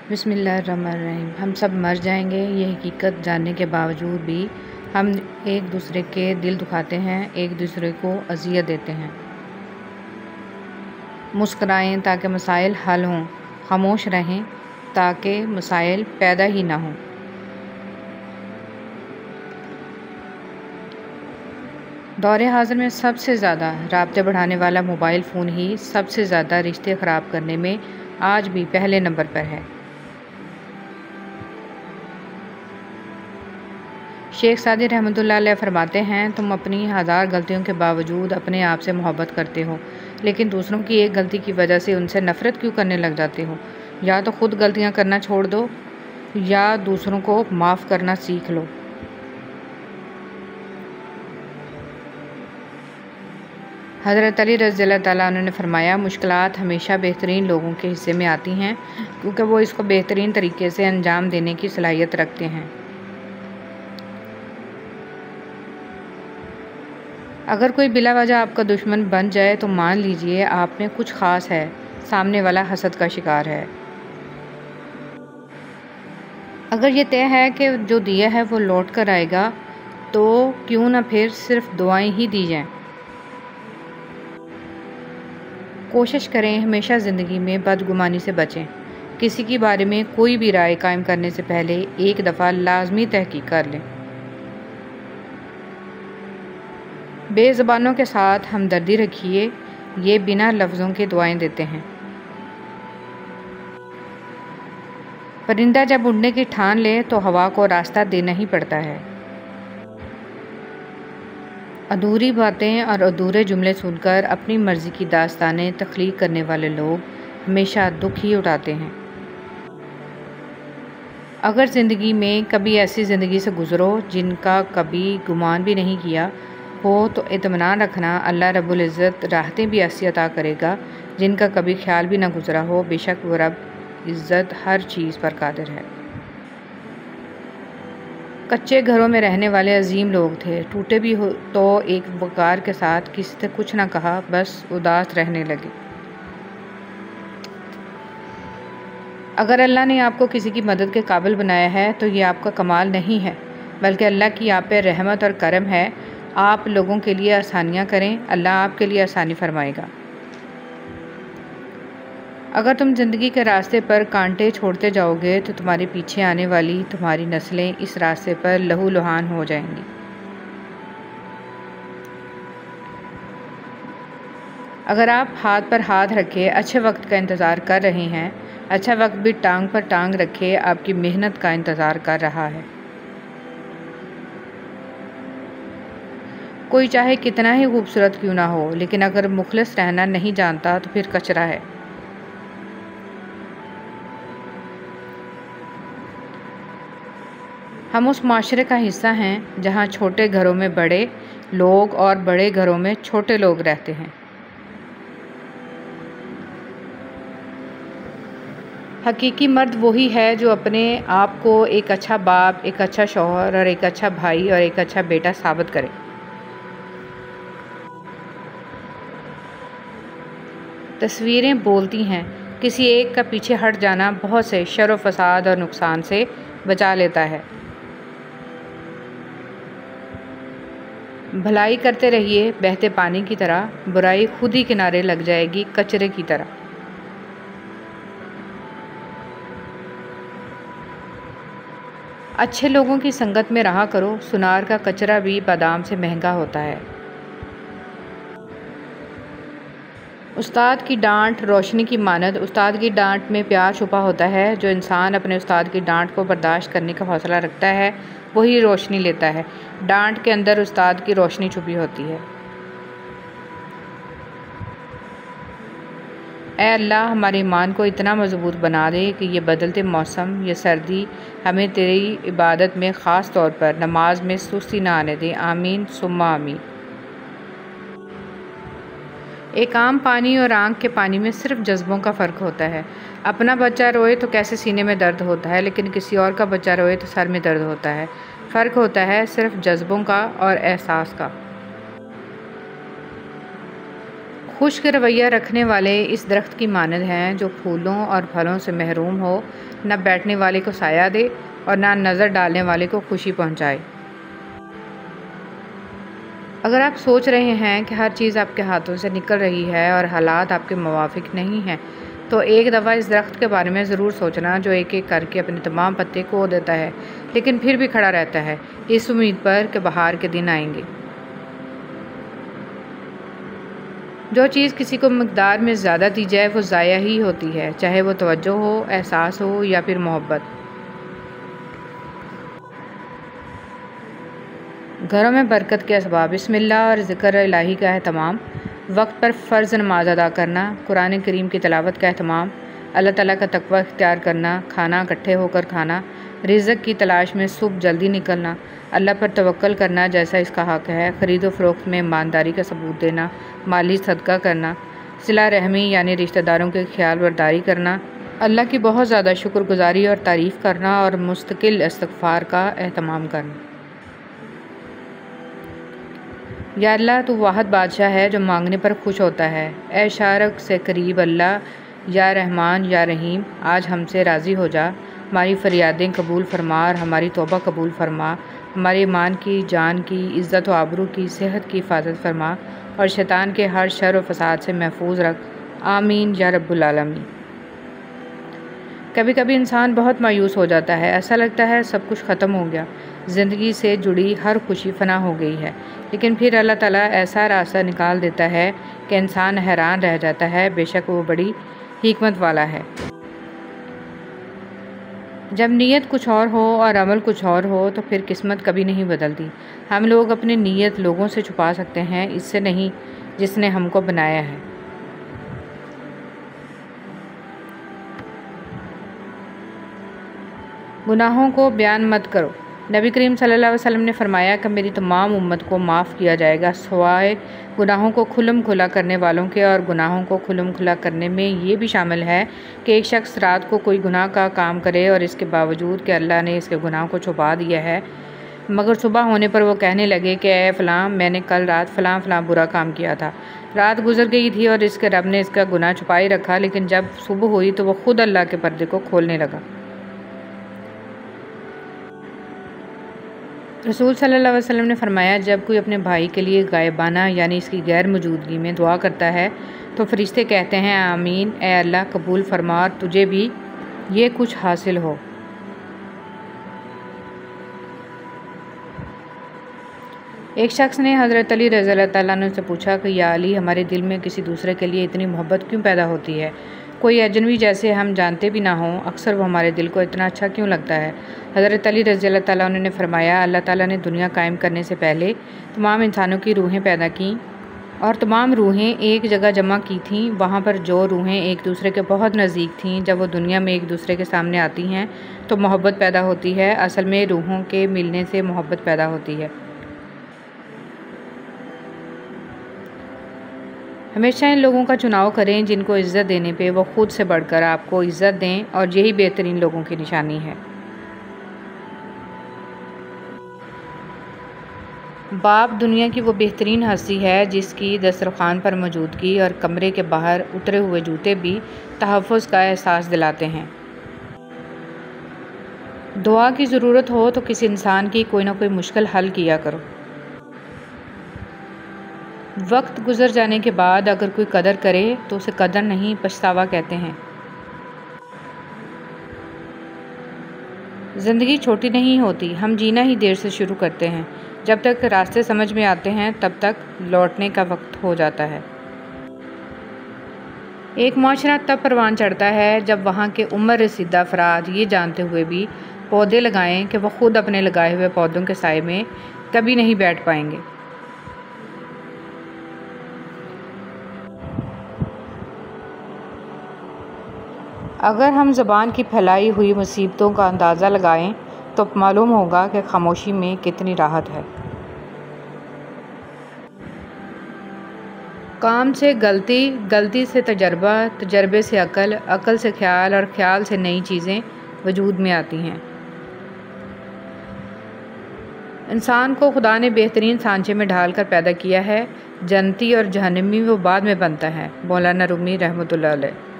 بسم اللہ الرحمن الرحیم۔ ہم سب مر جائیں گے، یہ حقیقت جاننے کے باوجود بھی ہم ایک دوسرے کے دل دکھاتے ہیں، ایک دوسرے کو اذیت دیتے ہیں۔ مسکرائیں تاکہ مسائل حل ہوں، خاموش رہیں تاکہ مسائل پیدا ہی نہ ہوں۔ دور حاضر میں سب سے زیادہ رابطے بڑھانے والا موبائل فون ہی سب سے زیادہ رشتے خراب کرنے میں آج بھی پہلے نمبر پر ہے۔ شیخ سعدی رحمۃ اللہ علیہ فرماتے ہیں، تم اپنی ہزار غلطیوں کے باوجود اپنے آپ سے محبت کرتے ہو، لیکن دوسروں کی ایک غلطی کی وجہ سے ان سے نفرت کیوں کرنے لگ جاتے ہو؟ یا تو خود غلطیاں کرنا چھوڑ دو یا دوسروں کو معاف کرنا سیکھ لو۔ حضرت علی رضی اللہ تعالیٰ عنہ نے فرمایا، مشکلات ہمیشہ بہترین لوگوں کے حصے میں آتی ہیں کیونکہ وہ اس کو بہترین طریقے سے انجام دینے کی صلاحیت رکھتے ہیں۔ اگر کوئی بلا وجہ آپ کا دشمن بن جائے تو مان لیجئے آپ میں کچھ خاص ہے، سامنے والا حسد کا شکار ہے۔ اگر یہ طے ہے کہ جو دیا ہے وہ لوٹ کر آئے گا تو کیوں نہ پھر صرف دعائیں ہی دی جائیں۔ کوشش کریں ہمیشہ زندگی میں بدگمانی سے بچیں۔ کسی کے بارے میں کوئی بھی رائے قائم کرنے سے پہلے ایک دفعہ لازمی تحقیق کر لیں۔ بے زبانوں کے ساتھ ہمدردی رکھیے، یہ بنا لفظوں کے دعائیں دیتے ہیں۔ پرندہ جب اڑنے کی ٹھان لے تو ہوا کو راستہ دینا ہی پڑتا ہے۔ ادھوری باتیں اور ادھورے جملے سن کر اپنی مرضی کی داستانیں تخلیق کرنے والے لوگ ہمیشہ دکھ ہی اٹھاتے ہیں۔ اگر زندگی میں کبھی ایسی زندگی سے گزرو جن کا کبھی گمان بھی نہیں کیا ہو تو اطمینان رکھنا، اللہ رب العزت راحتیں بھی ایسی عطا کرے گا جن کا کبھی خیال بھی نہ گزرا ہو، بے شک وہ رب عزت ہر چیز پر قادر ہے۔ کچے گھروں میں رہنے والے عظیم لوگ تھے، ٹوٹے بھی تو ایک وقار کے ساتھ کسی سے کچھ نہ کہا، بس اداس رہنے لگے۔ اگر اللہ نے آپ کو کسی کی مدد کے قابل بنایا ہے تو یہ آپ کا کمال نہیں ہے بلکہ اللہ کی آپ پہ رحمت اور کرم ہے۔ آپ لوگوں کے لیے آسانیاں کریں، اللہ آپ کے لیے آسانی فرمائے گا۔ اگر تم زندگی کے راستے پر کانٹے چھوڑتے جاؤ گے تو تمہارے پیچھے آنے والی تمہاری نسلیں اس راستے پر لہو لہان ہو جائیں گی۔ اگر آپ ہاتھ پر ہاتھ رکھے اچھے وقت کا انتظار کر رہے ہیں، اچھا وقت بھی ٹانگ پر ٹانگ رکھے آپ کی محنت کا انتظار کر رہا ہے۔ کوئی چاہے کتنا ہی خوبصورت کیوں نہ ہو، لیکن اگر مخلص رہنا نہیں جانتا تو پھر کچرا ہے۔ ہم اس معاشرے کا حصہ ہیں جہاں چھوٹے گھروں میں بڑے لوگ اور بڑے گھروں میں چھوٹے لوگ رہتے ہیں۔ حقیقی مرد وہی ہے جو اپنے آپ کو ایک اچھا باپ، ایک اچھا شوہر اور ایک اچھا بھائی اور ایک اچھا بیٹا ثابت کرے۔ تصویریں بولتی ہیں، کسی ایک کا پیچھے ہٹ جانا بہت سے شر و فساد اور نقصان سے بچا لیتا ہے۔ بھلائی کرتے رہیے بہتے پانی کی طرح، برائی خود ہی کنارے لگ جائے گی کچرے کی طرح۔ اچھے لوگوں کی سنگت میں رہا کرو، سنار کا کچرا بھی بادام سے مہنگا ہوتا ہے۔ استاد کی ڈانٹ روشنی کی مانند، استاد کی ڈانٹ میں پیار چھپا ہوتا ہے۔ جو انسان اپنے استاد کی ڈانٹ کو برداشت کرنے کا حوصلہ رکھتا ہے وہی روشنی لیتا ہے۔ ڈانٹ کے اندر استاد کی روشنی چھپی ہوتی ہے۔ اے اللہ، ہمارے ایمان کو اتنا مضبوط بنا دے کہ یہ بدلتے موسم، یہ سردی ہمیں تیری عبادت میں خاص طور پر نماز میں سستی نہ آنے دے۔ آمین ثم آمین۔ ایک عام پانی اور آنکھ کے پانی میں صرف جذبوں کا فرق ہوتا ہے۔ اپنا بچہ روئے تو کیسے سینے میں درد ہوتا ہے، لیکن کسی اور کا بچہ روئے تو سر میں درد ہوتا ہے۔ فرق ہوتا ہے صرف جذبوں کا اور احساس کا۔ خشک رویہ رکھنے والے اس درخت کی مانند ہیں جو پھولوں اور پھلوں سے محروم ہو، نہ بیٹھنے والے کو سایہ دے اور نہ نظر ڈالنے والے کو خوشی پہنچائے۔ اگر آپ سوچ رہے ہیں کہ ہر چیز آپ کے ہاتھوں سے نکل رہی ہے اور حالات آپ کے موافق نہیں ہیں، تو ایک دفعہ اس درخت کے بارے میں ضرور سوچنا جو ایک ایک کر کے اپنے تمام پتے کھو دیتا ہے لیکن پھر بھی کھڑا رہتا ہے، اس امید پر کہ بہار کے دن آئیں گے۔ جو چیز کسی کو مقدار میں زیادہ دی جائے وہ ضائع ہی ہوتی ہے، چاہے وہ توجہ ہو، احساس ہو یا پھر محبت۔ گھروں میں برکت کے اسباب: بسم اللہ اور ذکر الہی کا اہتمام، وقت پر فرض نماز ادا کرنا، قرآن کریم کی تلاوت کا اہتمام، اللہ تعالیٰ کا تقوی اختیار کرنا، کھانا اکٹھے ہو کر کھانا، رزق کی تلاش میں صبح جلدی نکلنا، اللہ پر توکل کرنا جیسا اس کا حق ہے، خرید و فروخت میں ایمانداری کا ثبوت دینا، مالی صدقہ کرنا، صلہ رحمی یعنی رشتہ داروں کے خیال برداری کرنا، اللہ کی بہت زیادہ شکر گزاری اور تعریف کرنا اور مستقل استغفار کا اہتمام کرنا۔ یا اللہ تو واحد بادشاہ ہے جو مانگنے پر خوش ہوتا ہے، اے شارق سے قریب اللہ، یا رحمان یا رحیم آج ہم سے راضی ہو جا، ہماری فریادیں قبول فرما اور ہماری توبہ قبول فرما، ہمارے ایمان کی، جان کی، عزت و آبرو کی، صحت کی حفاظت فرما اور شیطان کے ہر شر و فساد سے محفوظ رکھ، آمین یا رب العالمین۔ کبھی کبھی انسان بہت مایوس ہو جاتا ہے، ایسا لگتا ہے سب کچھ ختم ہو گیا، زندگی سے جڑی ہر خوشی فنا ہو گئی ہے، لیکن پھر اللہ تعالیٰ ایسا راستہ نکال دیتا ہے کہ انسان حیران رہ جاتا ہے، بے شک وہ بڑی حکمت والا ہے۔ جب نیت کچھ اور ہو اور عمل کچھ اور ہو تو پھر قسمت کبھی نہیں بدلتی۔ ہم لوگ اپنی نیت لوگوں سے چھپا سکتے ہیں، اس سے نہیں جس نے ہم کو بنایا ہے۔ گناہوں کو بیان مت کرو۔ نبی کریم صلی اللہ علیہ وسلم نے فرمایا کہ میری تمام امت کو معاف کیا جائے گا سوائے گناہوں کو کھلم کھلا کرنے والوں کے، اور گناہوں کو کھلم کھلا کرنے میں یہ بھی شامل ہے کہ ایک شخص رات کو کوئی گناہ کا کام کرے اور اس کے باوجود کہ اللہ نے اس کے گناہ کو چھپا دیا ہے، مگر صبح ہونے پر وہ کہنے لگے کہ اے فلاں، میں نے کل رات فلاں فلاں برا کام کیا تھا، رات گزر گئی تھی اور اس کے رب نے اس کا گناہ چھپائی رکھا، لیکن جب صبح ہوئی تو وہ خود اللہ کے پردے کو کھولنے لگا۔ رسول صلی اللہ علیہ وسلم نے فرمایا جب کوئی اپنے بھائی کے لیے غائبانہ یعنی اس کی غیر موجودگی میں دعا کرتا ہے تو فرشتے کہتے ہیں آمین، اے اللہ قبول فرما اور تجھے بھی یہ کچھ حاصل ہو۔ ایک شخص نے حضرت علی رضی اللہ تعالیٰ عنہ سے پوچھا کہ یا علی، ہمارے دل میں کسی دوسرے کے لیے اتنی محبت کیوں پیدا ہوتی ہے؟ کوئی اجنبی جیسے ہم جانتے بھی نہ ہوں، اکثر وہ ہمارے دل کو اتنا اچھا کیوں لگتا ہے؟ حضرت علی رضی اللہ تعالیٰ عنہ نے فرمایا اللہ تعالیٰ نے دنیا قائم کرنے سے پہلے تمام انسانوں کی روحیں پیدا کیں اور تمام روحیں ایک جگہ جمع کی تھیں، وہاں پر جو روحیں ایک دوسرے کے بہت نزدیک تھیں جب وہ دنیا میں ایک دوسرے کے سامنے آتی ہیں تو محبت پیدا ہوتی ہے۔ اصل میں روحوں کے ملنے سے محبت پیدا ہوتی ہے۔ ہمیشہ ان لوگوں کا چناؤ کریں جن کو عزت دینے پہ وہ خود سے بڑھ کر آپ کو عزت دیں، اور یہی بہترین لوگوں کی نشانی ہے۔ باپ دنیا کی وہ بہترین ہستی ہے جس کی دسترخوان پر موجودگی اور کمرے کے باہر اترے ہوئے جوتے بھی تحفظ کا احساس دلاتے ہیں۔ دعا کی ضرورت ہو تو کسی انسان کی کوئی نہ کوئی مشکل حل کیا کرو۔ وقت گزر جانے کے بعد اگر کوئی قدر کرے تو اسے قدر نہیں پچھتاوا کہتے ہیں۔ زندگی چھوٹی نہیں ہوتی، ہم جینا ہی دیر سے شروع کرتے ہیں۔ جب تک راستے سمجھ میں آتے ہیں تب تک لوٹنے کا وقت ہو جاتا ہے۔ ایک معاشرہ تب پروان چڑھتا ہے جب وہاں کے عمر رسیدہ افراد یہ جانتے ہوئے بھی پودے لگائیں کہ وہ خود اپنے لگائے ہوئے پودوں کے سائے میں کبھی نہیں بیٹھ پائیں گے۔ اگر ہم زبان کی پھیلائی ہوئی مصیبتوں کا اندازہ لگائیں تو معلوم ہوگا کہ خاموشی میں کتنی راحت ہے۔ کام سے غلطی، غلطی سے تجربہ، تجربے سے عقل، عقل سے خیال اور خیال سے نئی چیزیں وجود میں آتی ہیں۔ انسان کو خدا نے بہترین سانچے میں ڈھال کر پیدا کیا ہے، جنتی اور جہنمی وہ بعد میں بنتا ہے۔ مولانا رومی رحمۃ اللہ علیہ۔